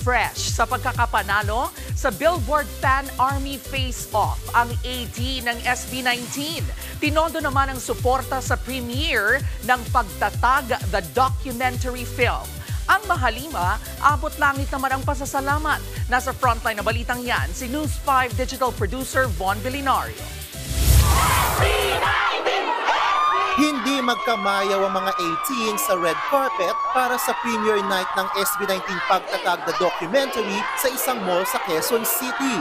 fresh sa pagkakapanalo sa Billboard Fan Army Face-Off ang AD ng SB19. Tinodo naman ang suporta sa premiere ng Pagtatag the documentary film. Ang mahalima, abot langit naman ang pasasalamat. Nasa frontline na balitang yan, si News 5 digital producer Von Vilinario. Hindi magkamayaw ang mga 18 sa red carpet para sa premiere night ng SB19 Pagtatag the documentary sa isang mall sa Quezon City.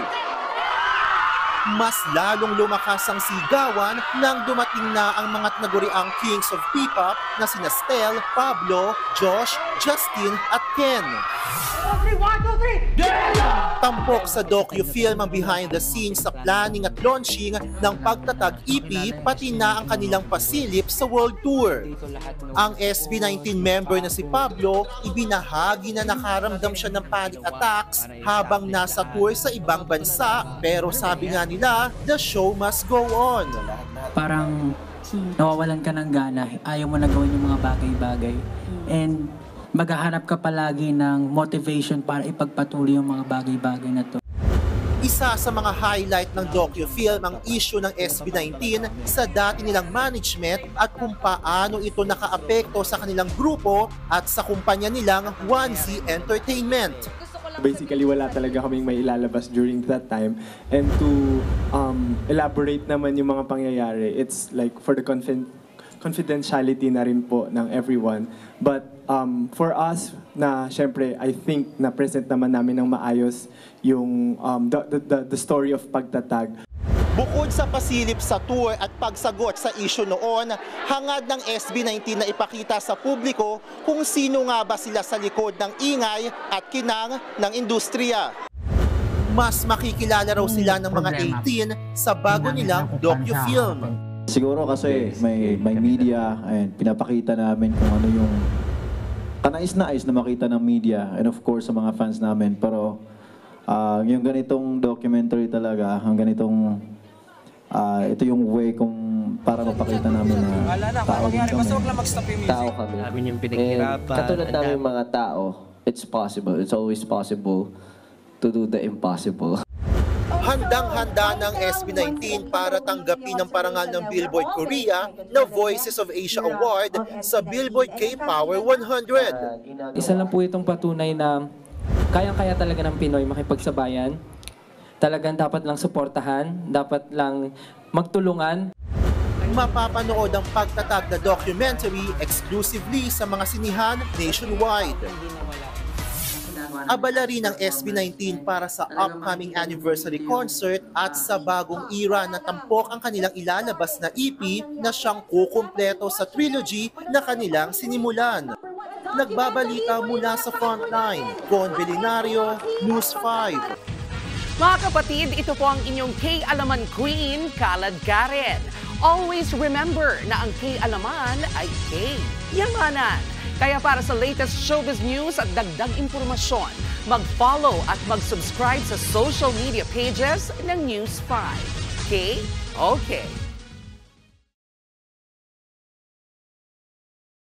Mas lalong lumakas ang sigawan nang dumating na ang mga tinaguriang Kings of P-Pop na sina Stel, Pablo, Josh, Justin at Ken. 1, 2, 3! Tampok sa docu-film ang behind the scenes sa planning at launching ng Pagtatag EP pati na ang kanilang pasilip sa world tour. Ang SB19 member na si Pablo, ibinahagi na nakaramdam siya ng panic attacks habang nasa tour sa ibang bansa, pero sabi nga nila, the show must go on. Parang nawawalan ka ng gana, ayaw mo na gawin yung mga bagay-bagay. And maghahanap ka palagi ng motivation para ipagpatuloy yung mga bagay-bagay na to. Isa sa mga highlight ng docu-film ang issue ng SB19 sa dati nilang management at kung paano ito nakaapekto sa kanilang grupo at sa kumpanya nilang 1Z Entertainment. Basically, wala talaga kaming may ilalabas during that time. And to elaborate naman yung mga pangyayari, it's like for the confidentiality na rin po ng everyone. But for us, na syempre, I think na present naman namin ng maayos yung the story of Pagtatag. Bukod sa pasilip sa tour at pagsagot sa issue noon, hangad ng SB19 na ipakita sa publiko kung sino nga ba sila sa likod ng ingay at kinang ng industriya. Mas makikilala raw sila ng mga 18 sa bago nilang docu-film. Siguro kasi may media and pinapakita namin kung ano yung kanais-nais na makita ng media and of course sa mga fans namin. Pero yung ganitong documentary talaga, ang ganitong ito yung way kung para mapakita namin na tao din kami. Tao kami. And katulad namin mga tao, it's possible. It's always possible to do the impossible. Handang-handa ng SB19 para tanggapin ang parangal ng Billboard Korea na Voices of Asia Award sa Billboard K-Power 100. Isa lang po itong patunay na kayang-kaya talaga ng Pinoy makipagsabayan. Talagang dapat lang suportahan, dapat lang magtulungan. Mapapanood ang Pagtatag the documentary exclusively sa mga sinihan nationwide. Abala rin ang SB19 para sa upcoming anniversary concert at sa bagong era na tampok ang kanilang ilalabas na EP na siyang kukumpleto sa trilogy na kanilang sinimulan. Nagbabalita mula sa frontline, Von Vilinario, News 5. Mga kapatid, ito po ang inyong K-Alaman Queen, Kalad Karen. Always remember na ang K-Alaman ay K-Yamanan. Kaya para sa latest showbiz news at dagdag impormasyon, mag-follow at mag-subscribe sa social media pages ng News 5. Okay?